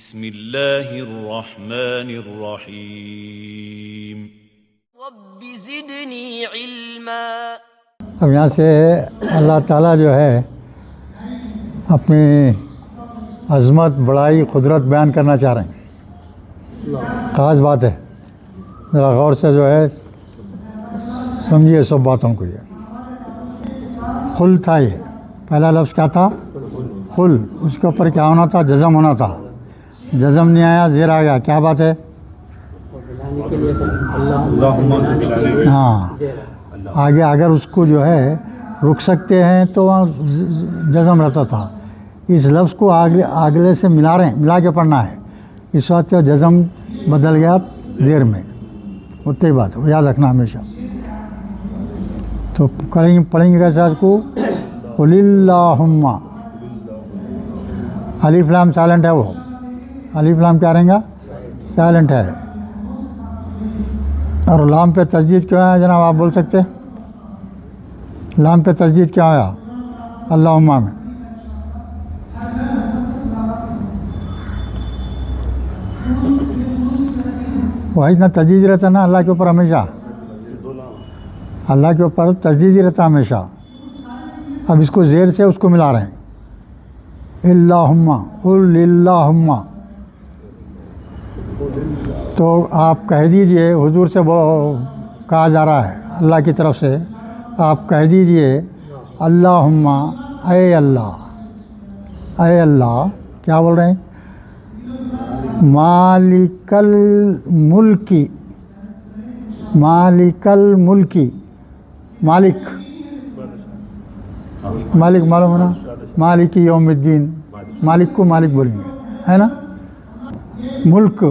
بسم اللہ الرحمن الرحیم رب زدنی علما۔ اب یہاں سے اللہ تعالیٰ جو ہے اپنی عظمت بڑائی قدرت بیان کرنا چاہ رہے ہیں۔ خاص بات ہے، ذرا غور سے جو ہے سمجھیے سب باتوں کو۔ یہ خل تھا، یہ پہلا لفظ کیا تھا؟ خل۔ اس کے اوپر کیا ہونا تھا؟ جزم ہونا تھا۔ جزم نہیں آیا، زیر آ گیا۔ کیا بات ہے؟ ہاں، آگے اگر اس کو جو ہے رک سکتے ہیں تو وہاں جزم رہتا تھا۔ اس لفظ کو اگلے سے ملا کے پڑھنا ہے، اس وقت جزم بدل گیا زیر میں۔ اتنی بات ہے، یاد رکھنا ہمیشہ۔ تو پڑھیں گے کیسے آج کو؟ قل اللہم، الف لام سائلنٹ ہے، وہ الف لام کیا رہیں گا؟ سائلنٹ ہے۔ اور لام پہ تشدید کیوں ہے جناب؟ آپ بول سکتے؟ لام پہ تشدید کیا آیا اللہم میں؟ وہی نا تشدید رہتا نا اللہ کے اوپر ہمیشہ، اللہ کے اوپر تشدید ہی رہتا ہمیشہ۔ اب اس کو زیر سے اس کو ملا رہے ہیں، اللہم، قل اللہم۔ تو آپ کہہ دیجئے، حضور سے کہا جا رہا ہے اللہ کی طرف سے، آپ کہہ دیجئے اللہم، اے اللہ، اے اللہ۔ کیا بول رہے ہیں؟ مالک الملکی، مالک الملکی، مالک، مالک معلوم ہے نا؟ مالک یوم الدین، مالک کو مالک بولیں گے، ہے نا؟ ملک،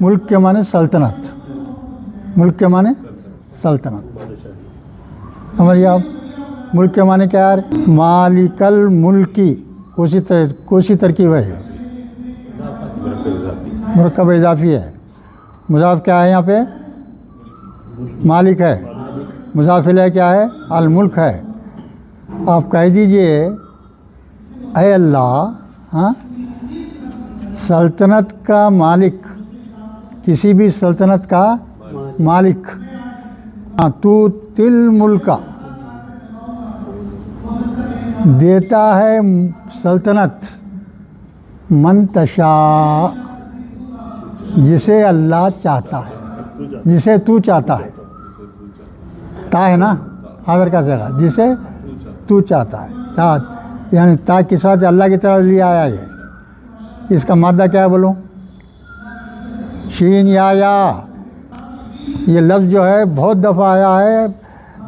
ملک کے معنی سلطنت، ملک کے معنی سلطنت۔ سمجھیے آپ، ملک کے معنی کیا ہے؟ مالک الملکی، کوشی ترکیب ہے، مرکب اضافی ہے۔ مضاف کیا ہے یہاں پہ؟ مالک ہے۔ مضاف الیہ کیا ہے؟ الملک ہے۔ آپ کہہ دیجئے اے اللہ، ہاں، سلطنت کا مالک، کسی بھی سلطنت کا مالک، تو تل ملکا، دیتا ہے سلطنت، من تشاء، جسے اللہ چاہتا ہے، جسے تو چاہتا ہے۔ تا ہے نا حاضر کا صیغہ، جسے تو چاہتا ہے۔ تا یعنی تا کے ساتھ اللہ کی طرف لیا آیا ہے۔ اس کا مادہ کیا ہے بولوں؟ شین یا۔ یہ لفظ جو ہے بہت دفعہ آیا ہے،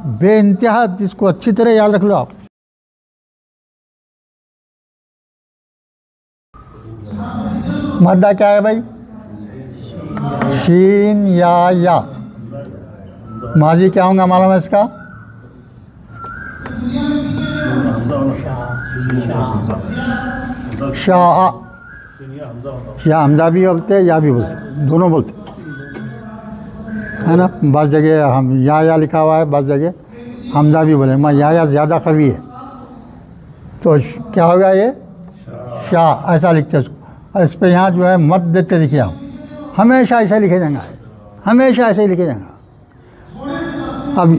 بے انتہا، اس کو اچھی طرح یاد رکھ لو آپ۔ مادہ کیا ہے بھائی؟ شین یا۔ ماضی کیا ہوں گا معلوم ہے اس کا؟ شاء، یا حمزہ بھی بولتے یا بھی بولتے، دونوں بولتے، ہے نا؟ بعض جگہ ہم یا لکھا ہوا ہے، بعض جگہ حمزہ بھی بولے۔ میں یا زیادہ قوی ہے تو کیا ہوگا؟ یہ شاء، ایسا لکھتے ہیں اس کو۔ اور اس پہ یہاں جو ہے مت دیتے، دیکھیے آپ، ہمیشہ ایسے لکھے جائیں گا، ہمیشہ ایسے ہی لکھے جائیں گا۔ اب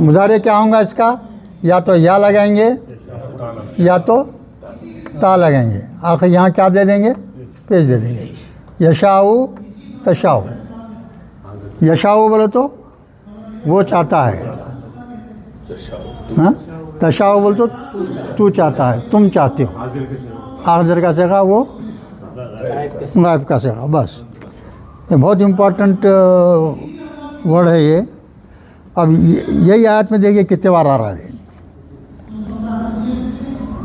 مضارع کیا ہوں گا اس کا؟ یا تو یا لگائیں گے یا تو تا لگائیں گے، آخر یہاں کیا دے دیں گے؟ پیش دے دیں گے۔ یشاؤ تشاؤ، یشاؤ بولے تو وہ چاہتا ہے، ہاں، تشاؤ بولے تو چاہتا ہے، تم چاہتے ہو۔ حاضر کا صیغہ وہ غائب کا صیغہ، بس۔ یہ بہت امپورٹنٹ ورڈ ہے یہ۔ اب یہی آیت میں دیکھیے کتنے بار آ رہا ہے۔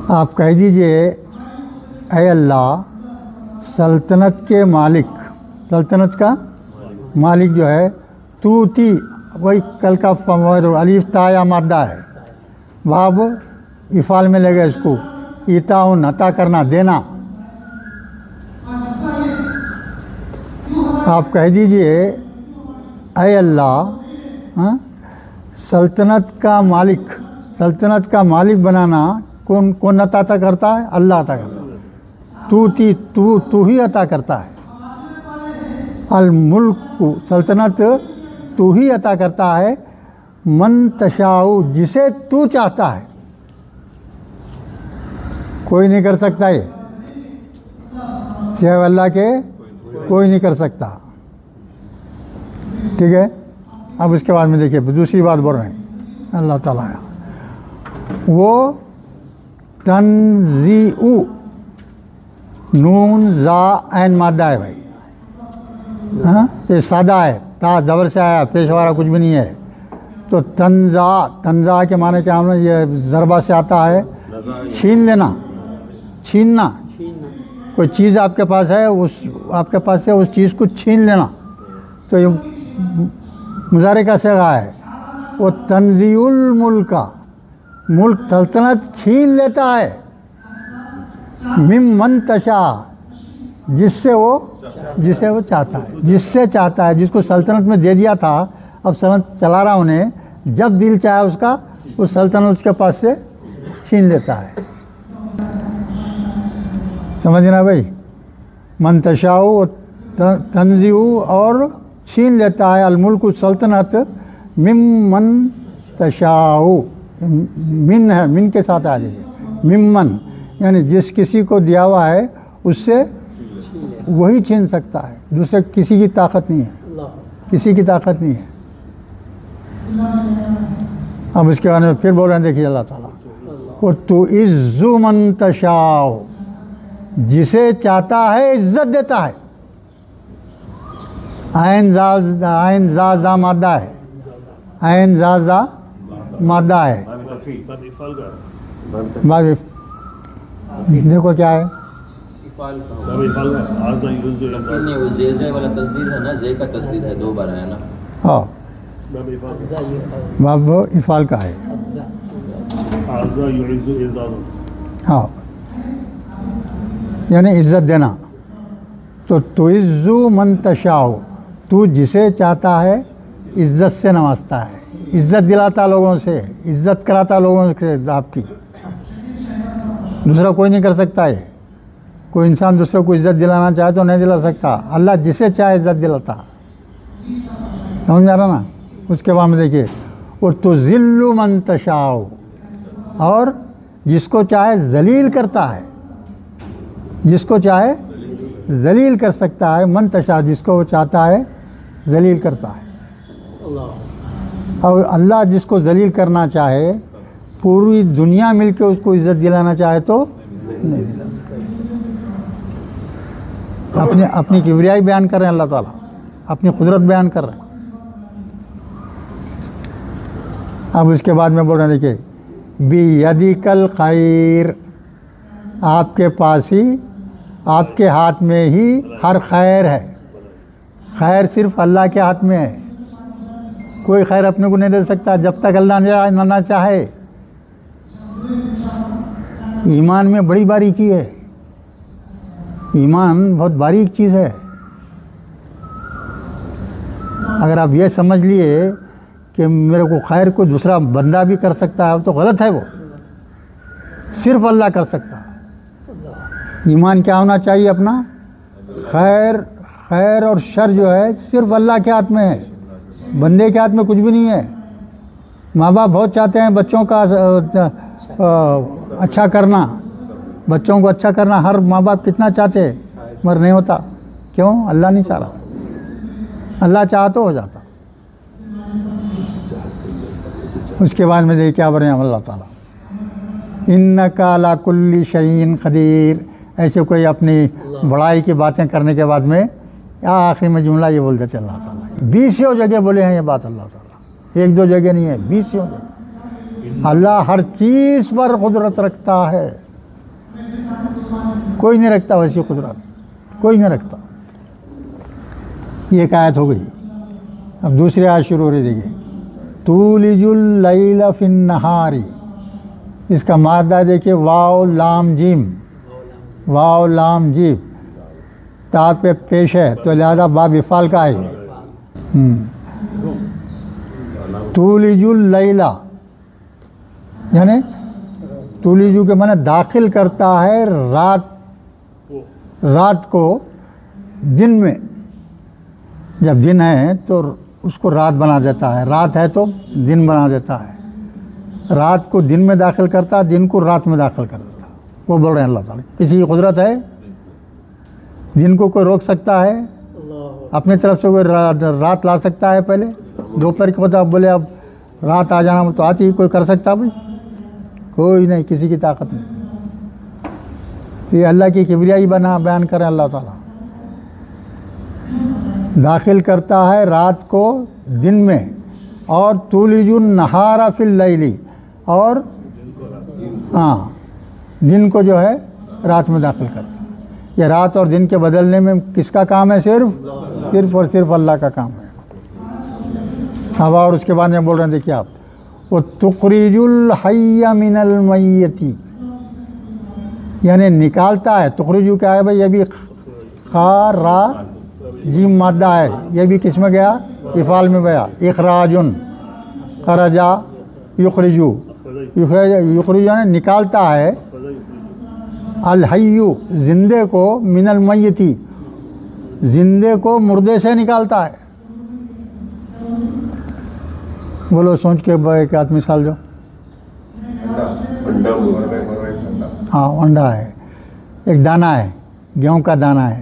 آپ کہہ دیجئے اے اللہ، سلطنت کے مالک، سلطنت کا مالک جو ہے، تو تی، وہی کل کا الف تا یا مادہ ہے، باب افعال میں لے گا اس کو، ایتاؤن، عطا کرنا، دینا۔ آپ کہہ دیجئے اے اللہ، ہاں، سلطنت کا مالک، سلطنت کا مالک بنانا کون عطا کرتا ہے؟ اللہ عطا کرتا ہے۔ تو ہی عطا کرتا ہے. الملک سلطنت تو ہی عطا کرتا ہے. من تشاء جسے تو چاہتا ہے. کوئی نہیں کر سکتا یہ سوائے اللہ کے، کوئی نہیں کر سکتا. ٹھیک ہے. اب اس کے بعد میں دیکھیے دوسری بات بول رہے ہیں اللہ تعالیٰ وہ تنزیع نون زا عین مادہ ہے بھائی. ہاں یہ سادہ ہے، تا زبر سے آیا، پیش وارا کچھ بھی نہیں ہے. تو تنزا کے معنی کیا ہونا، یہ ضربہ سے آتا ہے چھین لینا، چھیننا. کوئی چیز آپ کے پاس ہے، آپ کے پاس سے اس چیز کو چھین لینا، تو یہ مضارع کا صیغہ ہے. وہ تنزیع الملک ملک سلطنت چھین لیتا ہے. ممن تشاء جسے وہ چاہتا ہے، جس سے چاہتا ہے، جس کو سلطنت میں دے دیا تھا، اب سلطنت چلا رہا انہیں، جب دل چاہے اس کا وہ سلطنت اس کے پاس سے چھین لیتا ہے. سمجھنا بھائی. من تشاء تنزیع اور چھین لیتا ہے الملک سلطنت ممن تشاء. من ہے، من کے ساتھ آ جائے ممن یعنی جس کسی کو دیا ہوا ہے اس سے وہی چھین سکتا ہے، دوسرے کسی کی طاقت نہیں ہے، کسی کی طاقت نہیں ہے. اب اس کے بارے میں پھر بول رہے ہیں دیکھیے اللہ تعالیٰ اور تو عز من تشاء جسے چاہتا ہے عزت دیتا ہے. عین زا مادہ ہے، عین زا مادہ ہے. دیکھو کیا ہے ہاں باب افعال کا ہے. ہاں یعنی عزت دینا. تو عز من تشاء تو جسے چاہتا ہے عزت سے نوازتا ہے، عزت دلاتا لوگوں سے، عزت کراتا لوگوں سے. آپ کی دوسرا کوئی نہیں کر سکتا ہے. کوئی انسان دوسرے کو عزت دلانا چاہے تو نہیں دلا سکتا. اللہ جسے چاہے عزت دلاتا. سمجھ آ رہا نا. اس کے بعد میں دیکھیے اور تو ذل من تشاء اور جس کو چاہے ذلیل کرتا ہے، جس کو چاہے ذلیل کر سکتا ہے. من تشاء جس کو وہ چاہتا ہے ذلیل کرتا ہے. اور اللہ جس کو ذلیل کرنا چاہے، پوری دنیا مل کے اس کو عزت دلانا چاہے تو نہیں دلا سکتا. اپنی کبریائی بیان کر رہے ہیں اللہ تعالیٰ، اپنی قدرت بیان کر رہے ہیں. اب اس کے بعد میں بول رہے ہیں دیکھیے بیدک الخیر آپ کے پاس ہی، آپ کے ہاتھ میں ہی ہر خیر ہے. خیر صرف اللہ کے ہاتھ میں ہے. کوئی خیر اپنے کو نہیں دے سکتا جب تک اللہ نہ چاہے. ایمان میں بڑی باریکی ہے. ایمان بہت باریک چیز ہے. اگر آپ یہ سمجھ لیے کہ میرے کو خیر کو دوسرا بندہ بھی کر سکتا ہے تو غلط ہے. وہ صرف اللہ کر سکتا ہے. ایمان کیا ہونا چاہیے اپنا؟ خیر اور شر جو ہے صرف اللہ کے ہاتھ میں ہے، بندے کے ہاتھ میں کچھ بھی نہیں ہے. ماں باپ بہت چاہتے ہیں بچوں کا اچھا کرنا، بچوں کو اچھا کرنا ہر ماں باپ کتنا چاہتے ہیں مگر نہیں ہوتا. کیوں؟ اللہ نہیں چاہ رہا. اللہ چاہا تو ہو جاتا. اس کے بعد میں دیکھ کیا بولے ہیں اللہ تعالیٰ انکا علی کل شیء قدیر. ایسے کوئی اپنی بڑائی کی باتیں کرنے کے بعد میں آخری میں جملہ یہ بول دیتے اللہ تعالیٰ. 20 جگہ بولے ہیں یہ بات اللہ تعالیٰ، 1-2 جگہ نہیں ہے، 20 جگہ. اللہ ہر چیز پر قدرت رکھتا ہے. کوئی نہیں رکھتا ویسی قدرت، کوئی نہیں رکھتا. یہ ایک آیت ہو گئی. اب دوسری آیت شروع ہو رہی دیکھیے تولج اللیل فی النہار. اس کا مادہ دیکھیے واو لام جیم، واو لام جیم تا پہ پیش ہے تو لہذا باب افعال کا ہے. تولج اللیل یعنی تولیجو کے معنی داخل کرتا ہے رات رات کو دن میں، جب دن ہے تو اس کو رات بنا دیتا ہے، رات ہے تو دن بنا دیتا ہے، رات کو دن میں داخل کرتا ہے، دن کو رات میں داخل کر دیتا ہے۔ وہ بول رہے ہیں اللہ تعالیٰ، کسی کی قدرت ہے؟ دن کو کوئی روک سکتا ہے؟ اپنی طرف سے کوئی رات لا سکتا ہے؟ پہلے دوپہر کے وقت آپ بولے اب رات آ جانا تو آتی ہی، کوئی کر سکتا بھائی؟ کوئی نہیں، کسی کی طاقت نہیں۔ تو یہ اللہ کی کبریائی بیان کریں اللہ تعالیٰ، داخل کرتا ہے رات کو دن میں، اور تولج النہار فی اللیل، اور ہاں دن کو جو ہے رات میں داخل کرتا ہے۔ یہ رات اور دن کے بدلنے میں کس کا کام ہے؟ صرف اور صرف اللہ کا کام ہے۔ اب اور اس کے بعد میں بول رہے ہیں، دیکھیے آپ، وہ تخرج الحی من المیت، یعنی نکالتا ہے۔ تخرجو کیا ہے بھائی؟ یہ بھی خا را جیم مادہ ہے، یہ بھی کس میں گیا؟ افعال میں گیا۔ اخراجن، خرجا، یخرجو، یخرجو یعنی نکالتا ہے، الحی زندے کو، من المیتی زندے کو مردے سے نکالتا ہے۔ بولو سوچ کے ایک آدھ مثال دو۔ ہاں انڈا ہے، ایک دانہ ہے، گیہوں کا دانہ ہے،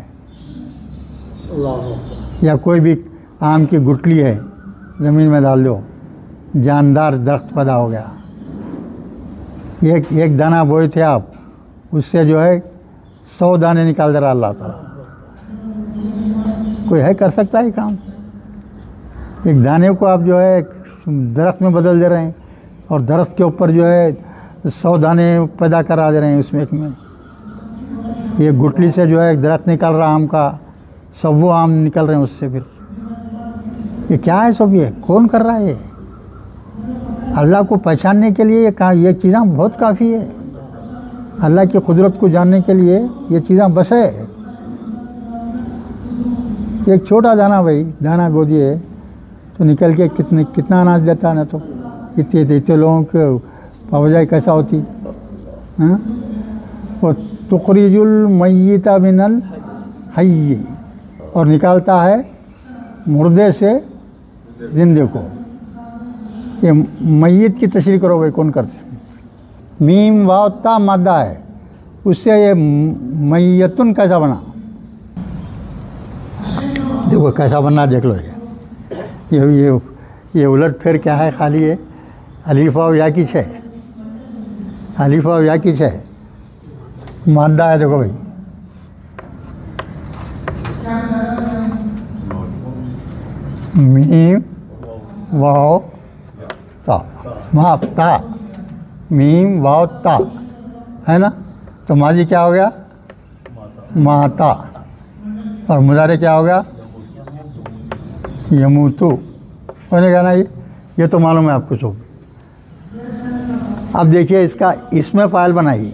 یا کوئی بھی آم کی گٹلی ہے، زمین میں ڈال دو، جاندار درخت پیدا ہو گیا۔ ایک دانہ بوئے تھے آپ، اس سے جو ہے 100 دانے نکال دے رہا اللہ تعالیٰ۔ کوئی ہے کر سکتا ہے کام؟ ایک دانے کو آپ جو ہے درخت میں بدل دے رہے ہیں، اور درخت کے اوپر جو ہے 100 دانے پیدا کرا دے رہے ہیں اس میں ایک میں۔ یہ گٹلی سے جو ہے ایک درخت نکل رہا آم کا، 100 آم نکل رہے ہیں اس سے۔ پھر یہ کیا ہے سب؟ یہ کون کر رہا ہے؟ یہ اللہ کو پہچاننے کے لیے یہ چیزیں بہت کافی ہے۔ اللہ کی قدرت کو جاننے کے لیے یہ چیزیں بس ہے۔ ایک چھوٹا دانہ بھائی، دانہ گودی ہے تو نکل کے کتنا اناج دیتا ہے نا، تو اتنے لوگوں کے پاوجائی کیسا ہوتی۔ ہاں، وہ تخرج المیت من الحی، اور نکالتا ہے مردے سے زندے کو۔ یہ میت کی تشریح کرو بھائی، کون کرتے؟ میم واو تا مادہ ہے، اس سے یہ میتن کیسا بنا؟ دیکھو کیسا بننا، دیکھ لو۔ یہ الٹ پھیر کیا ہے؟ خالی ہے الف واو یا کی ہے، الف واو یا کی ہے، مادہ ہے۔ دیکھو بھائی، میم واو تا، معاف تا، میم واو تا ہے نا، تو ماضی کیا ہو گیا؟ ماتا، اور مضارع کیا ہو گیا؟ یموتو ہونے کا نا۔ یہ تو معلوم ہے آپ کو سب۔ اب دیکھیے اس کا اسم فاعل بنائیے،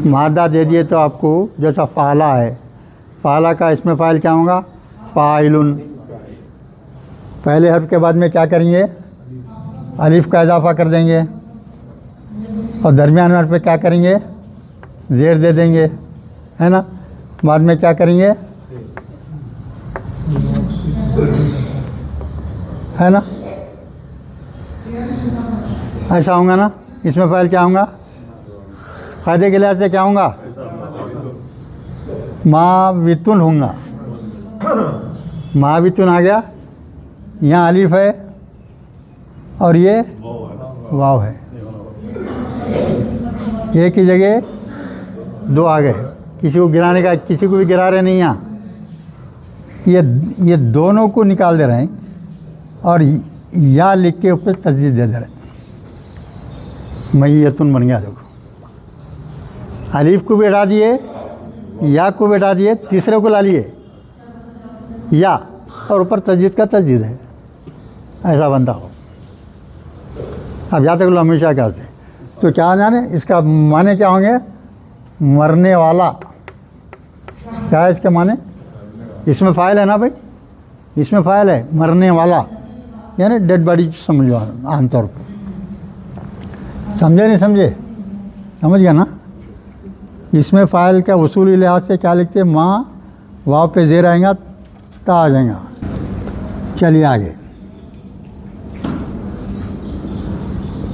مادہ دے دیے تو آپ کو جیسا فعلہ ہے، فعلہ کا اسم فاعل کیا ہوگا؟ فاعلن۔ پہلے حرف کے بعد میں کیا کریں گے؟ الف کا اضافہ کر دیں گے، اور درمیان حرف پہ کیا کریں گے؟ زیر دے دیں گے، ہے نا۔ بعد میں کیا کریں گے؟ ہے نا، ایسا ہوں گا نا۔ اس میں فاعل کیا ہوں گا؟ قاعدے کے لحاظ سے کیا ہوں گا؟ معاوتن ہوں گا۔ معاوتن آ گیا، یہاں الف ہے اور یہ واو ہے، ایک ہی جگہ دو آ گئے۔ کسی کو گرانے کا، کسی کو بھی گرا رہے نہیں یہاں، یہ دونوں کو نکال دے رہے ہیں، اور یا لکھ کے اوپر تجدید دے دے رہے ہیں۔ میتن بن گیا۔ دیکھو الف کو بھی ہٹا دیے، یا کو بھی ہٹا دیے، تیسرے کو لا لیے یا، اور اوپر تجدید کا تجدید ہے، ایسا بنتا ہو۔ اب یاد رکھ لو ہمیشہ کیا سے، تو کیا جانے اس کا معنی کیا ہوں گے؟ مرنے والا۔ کیا ہے اس کے معنی؟ اس میں فاعل ہے نا بھائی، اس میں فاعل ہے مرنے والا، یعنی ڈیڈ باڈی سمجھو عام طور پر۔ سمجھے نہیں سمجھے؟ سمجھ گیا نا؟ اس میں فاعل کا اصولی لحاظ سے کیا لکھتے ہیں؟ ماں، واو پہ زیر آئیں گا، تا آ جائیں گا. چلیے آگے.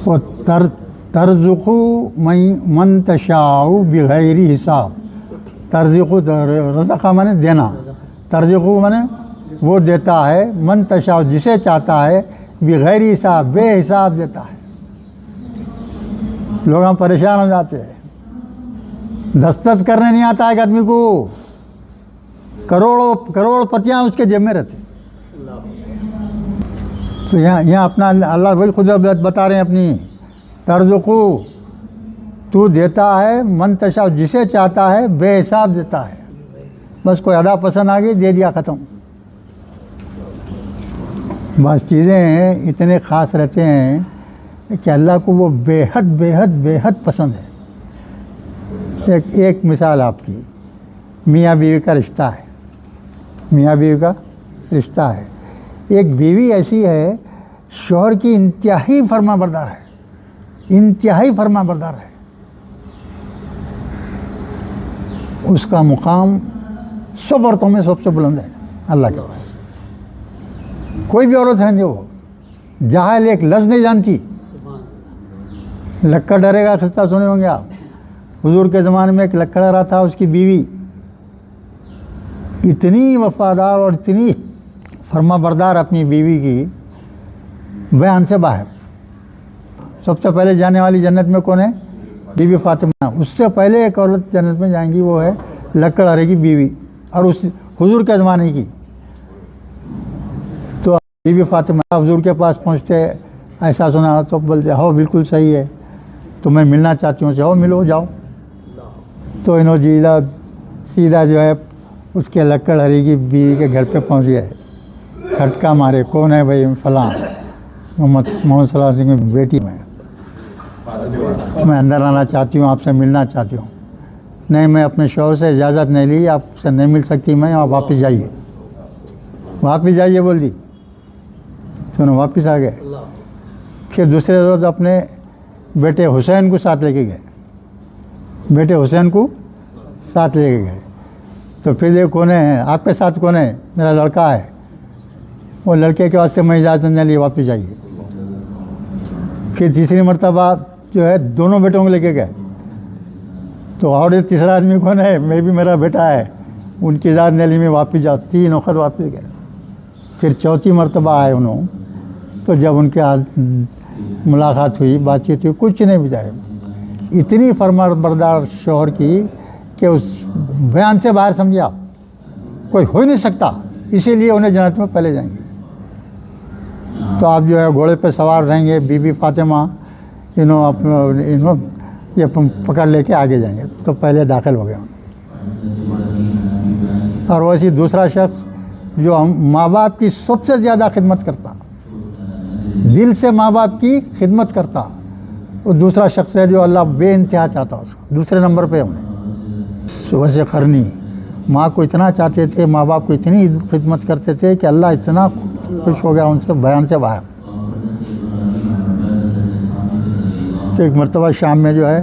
اور ترزقو من تشاء بغیر حساب. ترزقو رزقہ مانے دینا، ترزقو مانے وہ دیتا ہے، من تشاء جسے چاہتا ہے، بغیر حساب بے حساب دیتا ہے. لوگ ہم پریشان ہو جاتے ہیں، دستخط کرنے نہیں آتا ایک آدمی کو، کروڑ پتیاں اس کے جیب میں رہتی. تو یہاں اپنا اللہ وہی خود بتا رہے ہیں اپنی، ترزقو تو دیتا ہے، من تشاء جسے چاہتا ہے، بے حساب دیتا ہے. بس کوئی ادا پسند آ گئی، دے دیا، ختم. بس چیزیں اتنے خاص رہتے ہیں کہ اللہ کو وہ بے حد بے حد بے حد پسند ہے. ایک مثال آپ کی، میاں بیوی کا رشتہ ہے. میاں بیوی کا رشتہ ہے. ایک بیوی ایسی ہے شوہر کی انتہائی فرما بردار ہے، انتہائی فرما بردار ہے. اس کا مقام سب عورتوں میں سب سے بلند ہے اللہ کے پاس. کوئی بھی عورت رہنے وہ جاہل ایک لفظ نہیں جانتی. لکڑ ڈرے گا قصہ سنے ہوں گے آپ. حضور کے زمانے میں ایک لکڑا رہا تھا، اس کی بیوی اتنی وفادار اور اتنی فرما بردار اپنی بیوی کی، بیان سے باہر. سب سے پہلے جانے والی جنت میں کون ہے؟ Be be Fatima. اس سے پہلے ایک عورت جنت میں جائیں گی، وہ ہے لکڑہرے کی بیوی، اور اس حضور کے زمانے کی. تو بی بی فاطمہ حضور کے پاس پہنچتے، ایسا سنا تو بولتے ہو بالکل صحیح ہے، تو میں ملنا چاہتی ہوں. جاؤ ملو جاؤ. تو انہوں جیلا سیدھا جو ہے اس کے لکڑہرے کی بیوی کے گھر پہ پہنچ گئے. کھٹکا مارے، کون ہے بھائی؟ فلاں محمد صلی اللہ علیہ وسلم کی بیٹی میں اندر آنا چاہتی ہوں، آپ سے ملنا چاہتی ہوں. نہیں، میں اپنے شوہر سے اجازت نہیں لی، آپ سے نہیں مل سکتی میں، آپ واپس جائیے. واپس جائیے بول دی تو انہوں واپس آ گئے. پھر دوسرے روز اپنے بیٹے حسین کو ساتھ لے کے گئے، بیٹے حسین کو ساتھ لے کے گئے. تو پھر یہ کون ہے آپ کے ساتھ؟ کون ہے؟ میرا لڑکا ہے. وہ لڑکے کے واسطے میں اجازت نہیں لی، واپس جائیے. پھر تیسری مرتبہ جو ہے دونوں بیٹوں کو لے کے گئے. تو اور یہ تیسرا آدمی کون ہے؟ میں بھی، میرا بیٹا ہے. ان کی اجازت نہیں لی، میں واپس جاؤ. 3 وقت واپس گئے. پھر چوتھی مرتبہ آئے انہوں. تو جب ان کے ملاقات ہوئی، بات چیت ہوئی، کچھ نہیں بیچارے. اتنی فرما بردار شوہر کی کہ اس بیان سے باہر سمجھے آپ، کوئی ہو ہی نہیں سکتا. اسی لیے انہیں جنت میں پہلے جائیں گے. تو آپ جو ہے گھوڑے پہ سوار رہیں گے، بی بی فاطمہ انہوں یہ پکڑ لے کے آگے جائیں گے. تو پہلے داخل ہو گئے. اور ویسے دوسرا شخص جو ماں باپ کی سب سے زیادہ خدمت کرتا، دل سے ماں باپ کی خدمت کرتا، وہ دوسرا شخص ہے جو اللہ بے انتہا چاہتا اس کو. دوسرے نمبر پہ ہمیں ویسے قرنی ماں کو اتنا چاہتے تھے، ماں باپ کو اتنی خدمت کرتے تھے کہ اللہ اتنا خوش ہو گیا ان سے، بیان سے باہر. تو ایک مرتبہ شام میں جو ہے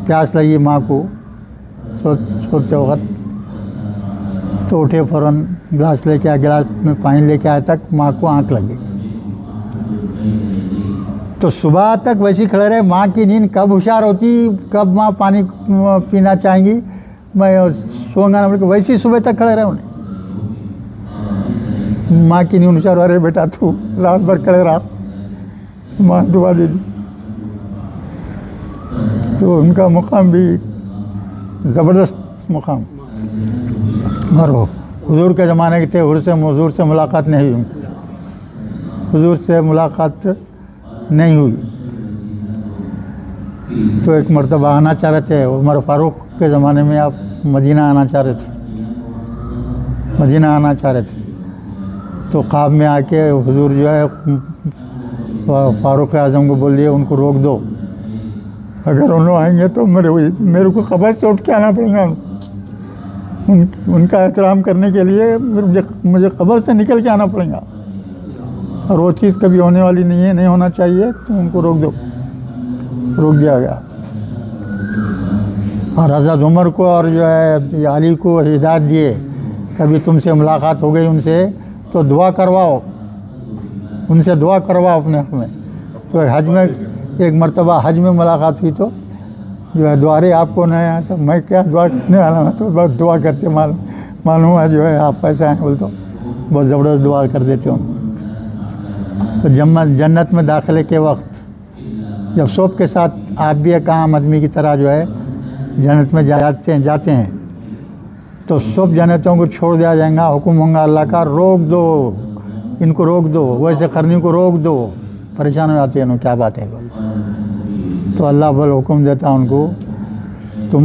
پیاس لگی ماں کو، سوتے وقت. تو اٹھے فوراً گلاس لے کے آئے، گلاس میں پانی لے کے آئے تک ماں کو آنکھ لگی. تو صبح تک ویسے کھڑے رہے. ماں کی نیند کب ہوشیار ہوتی، کب ماں پانی پینا چاہیں گی، میں سوؤں گا نہ، ویسے صبح تک کھڑے رہے. انہیں ماں کی نیند ہوشیار، ارے بیٹا تو رات بھر کھڑے رہا، ماں دعا دے دی. تو ان کا مقام بھی زبردست مقام. اور وہ حضور کے زمانے کے تھے. حضور سے ملاقات نہیں ہوئی، حضور سے ملاقات نہیں ہوئی. تو ایک مرتبہ آنا چاہ رہے تھے. عمر فاروق کے زمانے میں آپ مدینہ آنا چاہ رہے تھے، مدینہ آنا چاہ رہے تھے. تو خواب میں آ کے حضور جو ہے فاروق اعظم کو بول دیا ان کو روک دو، اگر انہوں آئیں گے تو میرے کو خبر سے اٹھ کے آنا پڑے گا. ان کا احترام کرنے کے لیے مجھے خبر سے نکل کے آنا پڑے گا، اور وہ چیز کبھی ہونے والی نہیں ہے، نہیں ہونا چاہیے. تو ان کو روک دو، روک دیا گیا. اور حضرت عمر کو اور جو ہے علی کو ہدایت دیے، کبھی تم سے ملاقات ہو گئی ان سے تو دعا کرواؤ، ان سے دعا کرواؤ اپنے حق میں۔ تو حج میں ایک مرتبہ حج میں ملاقات ہوئی تو جو ہے دوارے آپ کو نہیں آیا، میں کیا دعا کرنے والا، میں تو بہت دعا کرتے معلوم ہے جو ہے آپ ایسے ہیں بول تو بہت زبردست دعا کر دیتے ہوں۔ تو جنت میں داخلے کے وقت جب صبح کے ساتھ آپ بھی ایک عام آدمی کی طرح جو ہے جنت میں جاتے ہیں تو سب جنتوں کو چھوڑ دیا جائے گا، حکم ہوگا اللہ کا روک دو، ان کو روک دو، ویسے کرنے کو روک دو، پریشان ہو جاتے ہیں کیا بات ہے۔ تو اللہ بل حکم دیتا ان کو، تم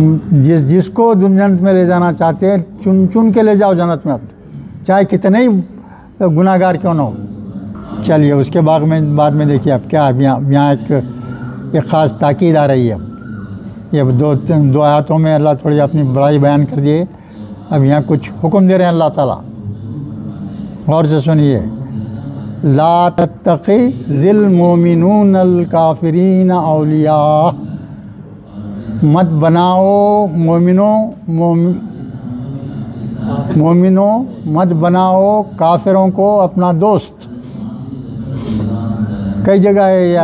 جس کو تم جنت میں لے جانا چاہتے ہیں چن کے لے جاؤ جنت میں، اب چاہے کتنے ہی گناہ گار کیوں نہ ہو۔ چلیے اس کے بعد میں دیکھیے اب کیا یہاں ایک خاص تاکید آ رہی ہے۔ یہ دو آیاتوں میں اللہ تھوڑی اپنی بڑائی بیان کر دیے، اب یہاں کچھ حکم دے رہے ہیں اللہ تعالیٰ، غور سے سنیے۔ لا تتخذ المؤمنون الکافرین اولیاء، مت بناؤ مومنوں مت بناؤ کافروں کو اپنا دوست۔ کئی جگہ ہے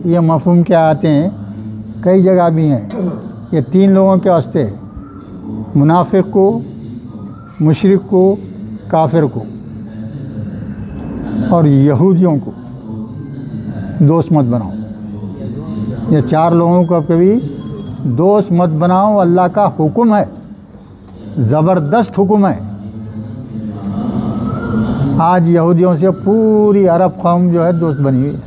یہ مفہوم کیا آتے ہیں، کئی جگہ بھی ہیں۔ یہ تین لوگوں کے واسطے، منافق کو، مشرک کو، کافر کو اور یہودیوں کو دوست مت بناؤ۔ یہ چار لوگوں کو کبھی دوست مت بناؤ، اللہ کا حکم ہے، زبردست حکم ہے۔ آج یہودیوں سے پوری عرب قوم جو ہے دوست بنی ہوئی ہے۔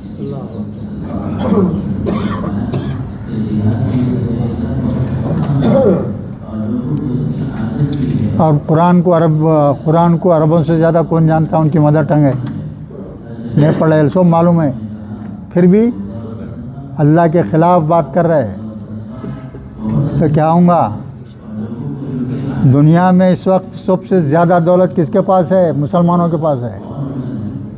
اور قرآن کو عربوں سے زیادہ کون جانتا، ان کی مدر ٹنگ ہے، نہیں پڑھے سب معلوم ہے، پھر بھی اللہ کے خلاف بات کر رہے ہیں۔ تو کیا ہوں گا؟ دنیا میں اس وقت سب سے زیادہ دولت کس کے پاس ہے؟ مسلمانوں کے پاس ہے،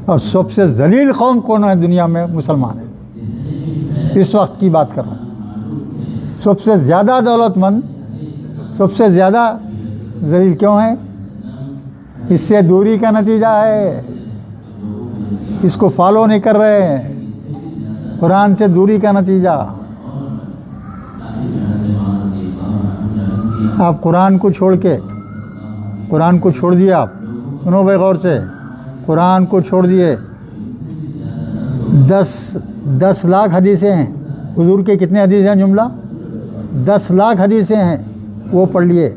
اور سب سے ذلیل قوم کون ہے دنیا میں؟ مسلمان ہے۔ اس وقت کی بات کر رہا ہوں، سب سے زیادہ دولت مند، سب سے زیادہ ذلیل کیوں ہے؟ اس سے دوری کا نتیجہ ہے، اس کو فالو نہیں کر رہے ہیں، قرآن سے دوری کا نتیجہ۔ آپ قرآن کو چھوڑ دیے، آپ سنو بھائی غور سے، قرآن کو چھوڑ دیے، 10 لاکھ حدیثیں ہیں، حضور کے کتنے حدیث ہیں جملہ؟ 10 لاکھ حدیثیں ہیں، وہ پڑھ لیے،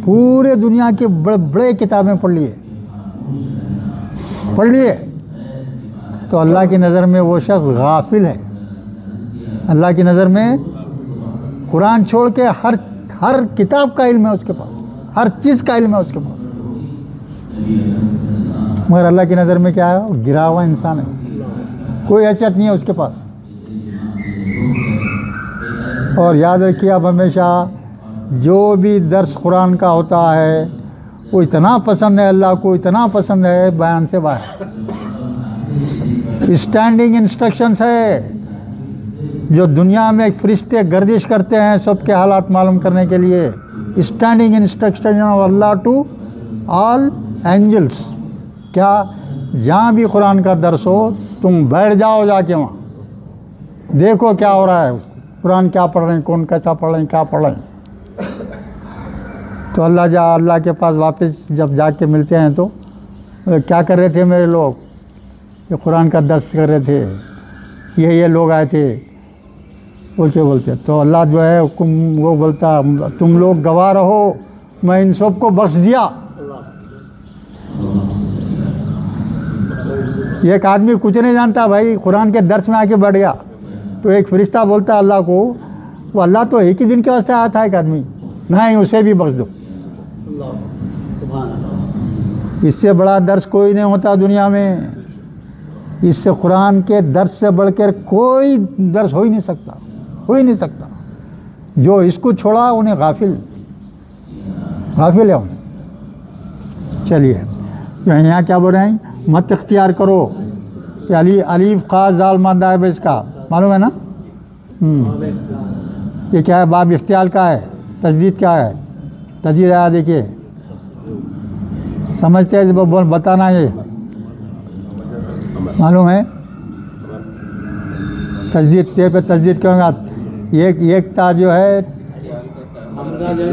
پورے دنیا کے بڑے کتابیں پڑھ لیے، تو اللہ کی نظر میں وہ شخص غافل ہے۔ اللہ کی نظر میں قرآن چھوڑ کے ہر کتاب کا علم ہے اس کے پاس، ہر چیز کا علم ہے اس کے پاس، مگر اللہ کی نظر میں کیا ہے؟ وہ گرا ہوا انسان ہے، کوئی حیثیت نہیں ہے اس کے پاس۔ اور یاد رکھیے آپ ہمیشہ، جو بھی درس قرآن کا ہوتا ہے وہ اتنا پسند ہے اللہ کو، اتنا پسند ہے بیان سے باہر۔ اسٹینڈنگ انسٹرکشنز ہے، جو دنیا میں فرشتے گردش کرتے ہیں سب کے حالات معلوم کرنے کے لیے، اسٹینڈنگ انسٹرکشن آف اللہ ٹو آل اینجلس۔ کیا؟ جہاں بھی قرآن کا درس ہو تم بیٹھ جاؤ، جا کے وہاں دیکھو کیا ہو رہا ہے، قرآن کیا پڑھ رہے ہیں، کون کیسا پڑھ رہے ہیں، کیا پڑھ رہے ہیں۔ تو اللہ کے پاس واپس جب جا کے ملتے ہیں تو کیا کر رہے تھے میرے لوگ؟ یہ قرآن کا درس کر رہے تھے، یہ لوگ آئے تھے، بولتے تو اللہ جو ہے وہ بولتا تم لوگ گواہ رہو، میں ان سب کو بخش دیا۔ ایک آدمی کچھ نہیں جانتا بھائی، قرآن کے درس میں آ کے بیٹھ گیا تو ایک فرشتہ بولتا اللہ کو، وہ اللہ تو ایک ہی دن کے واسطے آیا تھا ایک آدمی، نہیں اسے بھی بخش دو۔ اس سے بڑا درس کوئی نہیں ہوتا دنیا میں، اس سے قرآن کے درس سے بڑھ کر کوئی درس ہو ہی نہیں سکتا۔ جو اس کو چھوڑا انہیں غافل ہے انہیں۔ چلیے یہاں کیا بول رہے ہیں؟ مت اختیار کرو، یہ الف قاف ذال مادہ ہے اس کا معلوم ہے نا؟ یہ کیا ہے؟ باب افتعال کا ہے، تجدید کیا ہے؟ تجدید آیا دیکھیے، سمجھتے ہیں جب بتانا یہ معلوم ہے تجدید تے پہ تجدید کیوں گا؟ ایک تا جو ہے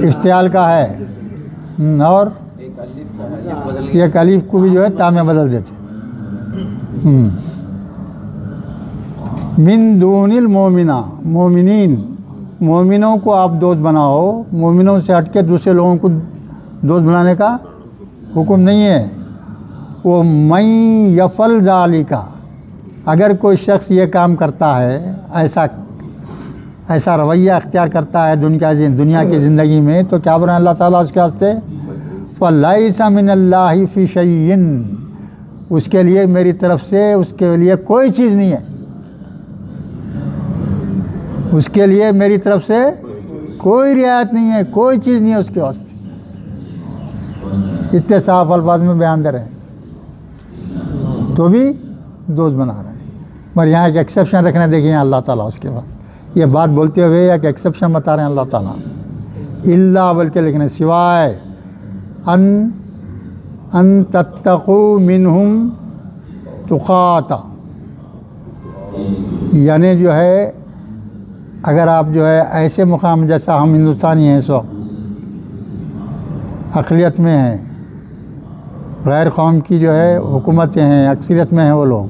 افتعال کا ہے اور ایک الف کو بھی جو ہے تا میں بدل دیتے۔ من دون المومنہ، مومنین، مومنوں کو آپ دوست بناؤ، مومنوں سے ہٹ کے دوسرے لوگوں کو دوست بنانے کا حکم نہیں ہے۔ وہ من یفعل ذالک، اگر کوئی شخص یہ کام کرتا ہے، ایسا رویہ اختیار کرتا ہے دنیا کی زندگی میں، تو کیا بنا اللہ تعالیٰ اس کے واسطے؟ فلیس من اللہ فی شیء، اس کے لیے میری طرف سے اس کے لیے کوئی چیز نہیں ہے، اس کے لیے میری طرف سے کوئی رعایت نہیں ہے، کوئی چیز نہیں ہے اس کے واسطے۔ اتنے صاف الفاظ میں بیان دے رہے ہیں تو بھی دوست بنا رہے ہیں، مگر یہاں ایک ایکسیپشن رکھنا دیکھیں اللہ تعالیٰ اس کے بعد یہ بات بولتے ہوئے ایک ایکسیپشن بتا رہے ہیں اللہ تعالیٰ، اللہ بلکہ لکھنے سوائے ان تتقوا منہم تقاتا، یعنی جو ہے اگر آپ جو ہے ایسے مقام جیسا ہم ہندوستانی ہیں اس وقت اقلیت میں ہیں، غیر قوم کی جو ہے حکومتیں ہیں، اکثریت میں ہیں وہ لوگ،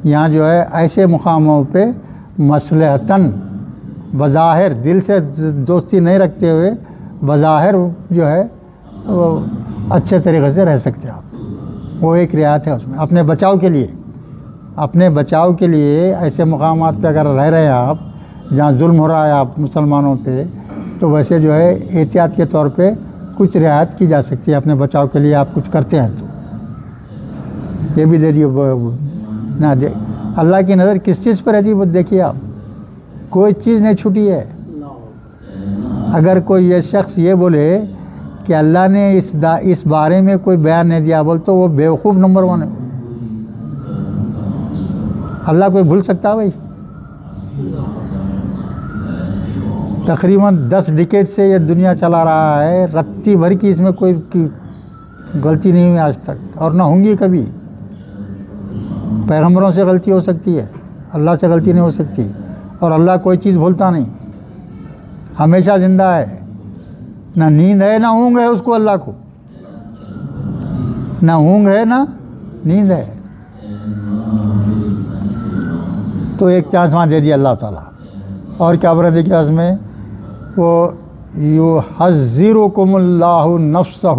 یہاں جو ہے ایسے مقاموں پہ مصلحتاً بظاہر دل سے دوستی نہیں رکھتے ہوئے بظاہر جو ہے وہ اچھے طریقے سے رہ سکتے آپ، وہ ایک رعایت ہے اس میں اپنے بچاؤ کے لیے، اپنے بچاؤ کے لیے ایسے مقامات پہ اگر رہ رہے ہیں آپ جہاں ظلم ہو رہا ہے آپ مسلمانوں پہ، تو ویسے جو ہے احتیاط کے طور پہ کچھ رعایت کی جا سکتی ہے اپنے بچاؤ کے لیے، آپ کچھ کرتے ہیں تو یہ بھی دے دیے نہ دے۔ اللہ کی نظر کس چیز پر رہتی ہے وہ دیکھیے آپ، کوئی چیز نہیں چھوٹی ہے۔ اگر کوئی یہ شخص یہ بولے کہ اللہ نے اس بارے میں کوئی بیان نہیں دیا بول تو وہ بیوقوف نمبر 1 ہے۔ اللہ کوئی بھول سکتا ہے بھائی؟ تقریباً 10 ڈیکیڈ سے یہ دنیا چلا رہا ہے، رتی بھر کی اس میں کوئی غلطی نہیں ہوئی آج تک اور نہ ہوں گی کبھی۔ پیغمبروں سے غلطی ہو سکتی ہے، اللہ سے غلطی نہیں ہو سکتی، اور اللہ کوئی چیز بھولتا نہیں، ہمیشہ زندہ ہے، نہ نیند ہے نہ اونگ ہے اس کو، اللہ کو نہ اونگ ہے نہ نیند ہے۔ تو ایک چانس وہاں دے دیا اللہ تعالیٰ، اور کیا برا دیکھا اس میں؟ وہ یحذرکم اللہ نفسہ،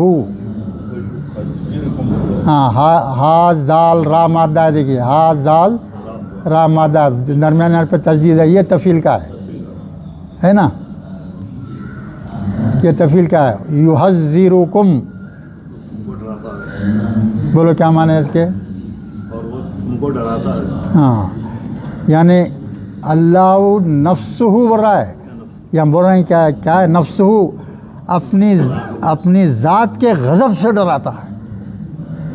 ہاں ہا زال را مادہ ہے، دیکھیے ہا زال را مادہ درمیان پہ تجدید ہے، یہ تفعیل کا ہے نا، یہ تفعیل کا ہے۔ یحذرکم، بولو کیا معنی ہے اس کے؟ اور وہ تم کو ڈراتا ہے، ہاں، یعنی اللہ نفسہ بول رہا ہے، یا ہم بول رہے ہیں کیا ہے؟ نفسہ، اپنی ذات کے غضب سے ڈراتا ہے۔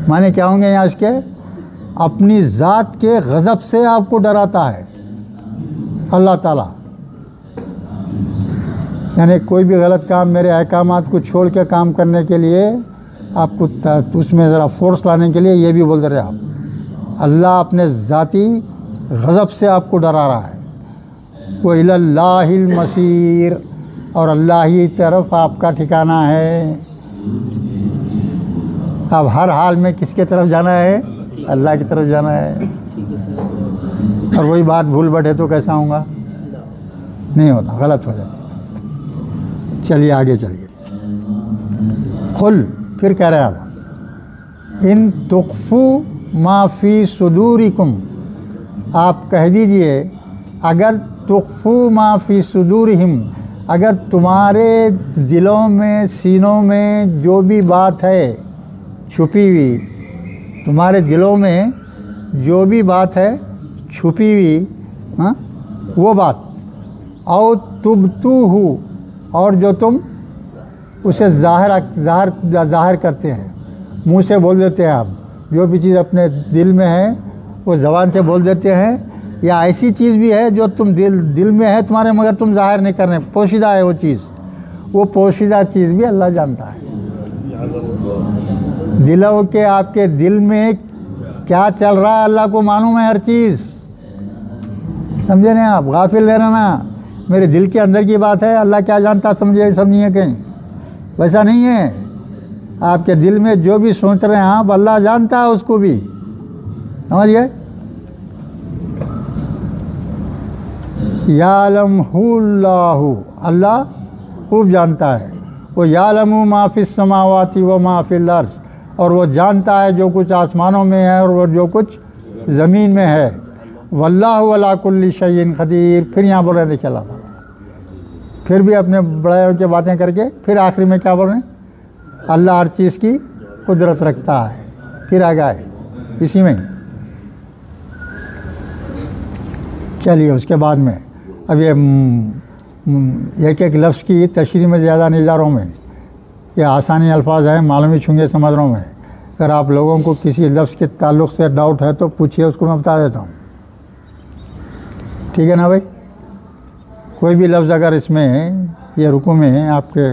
معنی کیا ہوں گے یہاں اس کے؟ اپنی ذات کے غضب سے آپ کو ڈراتا ہے اللہ تعالیٰ، یعنی کوئی بھی غلط کام میرے احکامات کو چھوڑ کے کام کرنے کے لیے آپ کو اس میں ذرا فورس لانے کے لیے یہ بھی بول رہے آپ، اللہ اپنے ذاتی غضب سے آپ کو ڈرا رہا ہے۔ وَإِلَى اللَّهِ الْمَصِيرُ، اور اللہ ہی طرف آپ کا ٹھکانہ ہے۔ اب ہر حال میں کس کے طرف جانا ہے؟ اللہ کی طرف جانا ہے، اور وہی بات بھول بیٹھے تو کیسا ہوں گا؟ نہیں ہوتا، غلط ہو جاتی۔ چلیے آگے چلیے، قل، پھر کہہ رہے ہیں آپ ان تخفوا ما فی صدورکم، آپ کہہ دیجئے اگر تخفوا ما فی صدورہم، اگر تمہارے دلوں میں سینوں میں جو بھی بات ہے چھپی ہوئی، تمہارے دلوں میں جو بھی بات ہے چھپی ہوئی، ہاں وہ بات، او تبتوہ، اور جو تم اسے ظاہر کرتے ہیں، منہ سے بول دیتے ہیں، آپ جو بھی چیز اپنے دل میں ہے وہ زبان سے بول دیتے ہیں، یا ایسی چیز بھی ہے جو تم دل میں ہے تمہارے مگر تم ظاہر نہیں کرنے، پوشیدہ ہے وہ چیز، وہ پوشیدہ چیز بھی اللہ جانتا ہے. دلوں کے آپ کے دل میں کیا چل رہا ہے اللہ کو معلوم ہے ہر چیز. سمجھے نہیں آپ؟ غافل رہنا نا. میرے دل کے اندر کی بات ہے، اللہ کیا جانتا سمجھیے کہیں. ویسا نہیں ہے. آپ کے دل میں جو بھی سوچ رہے ہیں آپ، اللہ جانتا ہے اس کو بھی. سمجھ گئے؟ یعلمہ اللہ، اللہ خوب جانتا ہے. وہ یعلم ما فی السماوات و ما فی الارض، اور وہ جانتا ہے جو کچھ آسمانوں میں ہے اور وہ جو کچھ زمین میں ہے. واللہ علی کل شیء قدیر. پھر یہاں بول رہے ہیں، دیکھیں اللہ تعالیٰ پھر بھی اپنے بڑائیوں کی باتیں کر کے پھر آخری میں کیا بول رہے ہیں؟ اللہ ہر چیز کی قدرت رکھتا ہے. پھر آ گئے اسی میں. چلیے اس کے بعد میں اب یہ ایک ایک لفظ کی تشریح میں زیادہ نہیں جا رہا ہوں میں. یہ آسانی الفاظ ہیں، معلوم ہی چھونگے سمجھ رہا ہوں میں. اگر آپ لوگوں کو کسی لفظ کے تعلق سے ڈاؤٹ ہے تو پوچھیے، اس کو میں بتا دیتا ہوں. ٹھیک ہے نا بھائی؟ کوئی بھی لفظ اگر اس میں یہ رکوع میں آپ کے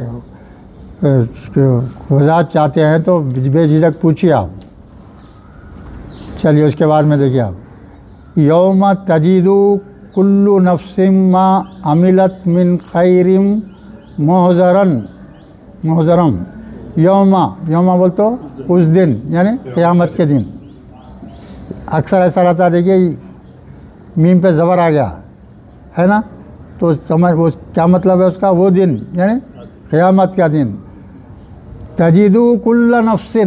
وضاحت چاہتے ہیں تو بے جھجک پوچھیے آپ. چلیے اس کے بعد میں دیکھیے آپ، یوم تجد کل نفس ما عملت من خیر محضرم. یوم بول تو اس دن، یعنی قیامت کے دن. اکثر ایسا رہتا ہے، دیکھیے میم پہ زبر آ گیا ہے نا، تو سمجھ وہ کیا مطلب ہے اس کا؟ وہ دن یعنی قیامت کا دن. تجدو کل نفس،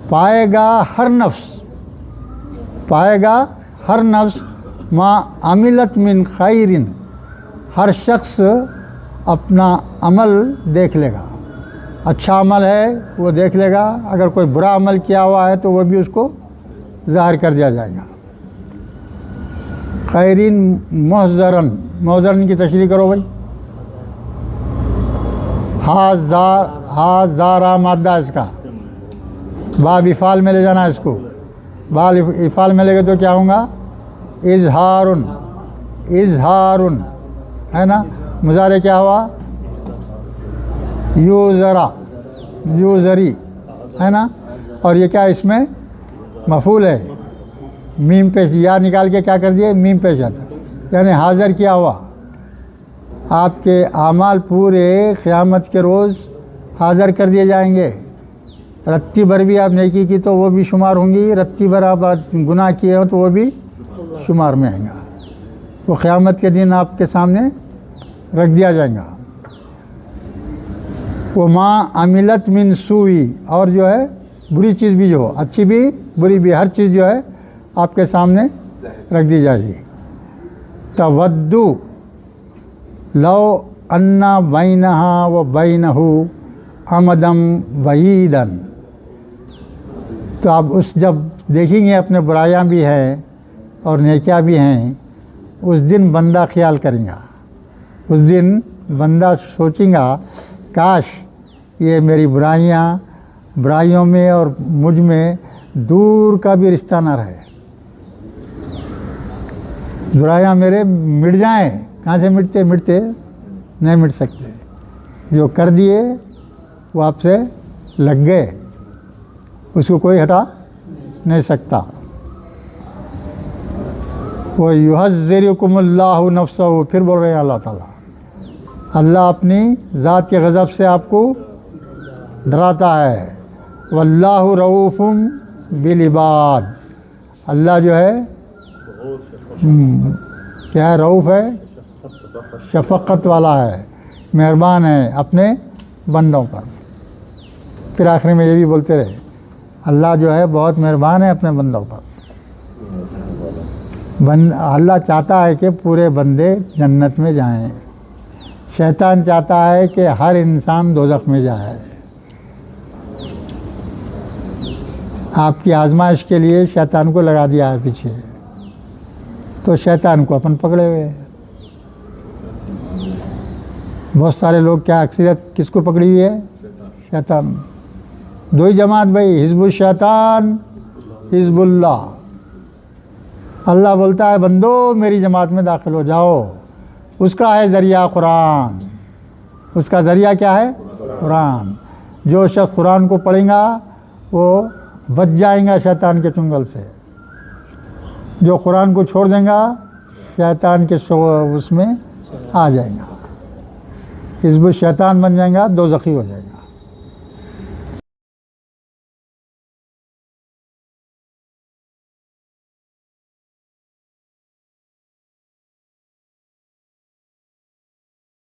پائے گا ہر نفس ما عملت من خیر، ہر شخص اپنا عمل دیکھ لے گا. اچھا عمل ہے وہ دیکھ لے گا، اگر کوئی برا عمل کیا ہوا ہے تو وہ بھی اس کو ظاہر کر دیا جائے گا. خیرین محضرن کی تشریح کرو بھائی. ہا زارا مادہ اس کا، باب افعال میں لے جانا اس کو. باب افعال میں لے گے تو کیا ہوں گا؟ اظہارن ہے نا. مضارع کیا ہوا؟ یوزری ہے نا. اور یہ کیا اس میں مفعول ہے. میم پیش یا نکال کے کیا کر دیے؟ میم پیش آتا، یعنی حاضر کیا ہوا. آپ کے اعمال پورے قیامت کے روز حاضر کر دیے جائیں گے. رتی بھر بھی آپ نیکی کی تو وہ بھی شمار ہوں گی، رتی بھر آپ گناہ کیے ہوں تو وہ بھی شمار میں آئیں گا. وہ قیامت کے دن آپ کے سامنے رکھ دیا جائے گا. وما عملت من سوئی، اور جو ہے بری چیز بھی، جو اچھی بھی بری بھی، ہر چیز جو ہے آپ کے سامنے رکھ دی جائے گی. تودو لو انا بینہا و بینہ امدم بعیدن. تو آپ اس جب دیکھیں گے اپنے برائیاں بھی ہیں اور نیکیاں بھی ہیں، اس دن بندہ خیال کریں گا. اس دن بندہ سوچیں گا کاش یہ میری برائیوں میں اور مجھ میں دور کا بھی رشتہ نہ رہے. برائیاں میرے مٹ جائیں. کہاں سے مٹتے نہیں مٹ سکتے. جو کر دیے وہ آپ سے لگ گئے، اس کو کوئی ہٹا نہیں سکتا. وہ یحذرکم اللہ نفسہ، پھر بول رہے ہیں اللہ تعالیٰ، اللہ اپنی ذات کے غضب سے آپ کو ڈراتا ہے. واللہ رؤوف بالعباد، اللہ جو ہے کیا ہے؟ رؤوف ہے، شفقت والا ہے، مہربان ہے اپنے بندوں پر. پھر آخری میں یہ بھی بولتے رہے اللہ جو ہے بہت مہربان ہے اپنے بندوں پر. اللہ چاہتا ہے کہ پورے بندے جنت میں جائیں، شیطان چاہتا ہے کہ ہر انسان دوزخ میں جائے. آپ کی آزمائش کے لیے شیطان کو لگا دیا ہے پیچھے، تو شیطان کو اپن پکڑے ہوئے. بہت سارے لوگ کیا اکثریت کس کو پکڑی ہوئی ہے؟ شیطان. دو ہی جماعت بھائی، حزب الشیطان حزب اللہ. اللہ بولتا ہے بندو میری جماعت میں داخل ہو جاؤ، اس کا ہے ذریعہ قرآن. اس کا ذریعہ کیا ہے؟ قرآن. جو شخص قرآن کو پڑھیں گا وہ بچ جائیں گا شیطان کے چنگل سے. جو قرآن کو چھوڑ دیں گا شیطان کے اس میں آ جائیں گا، حزب الشیطان بن جائیں گا، دوزخی ہو جائے گا.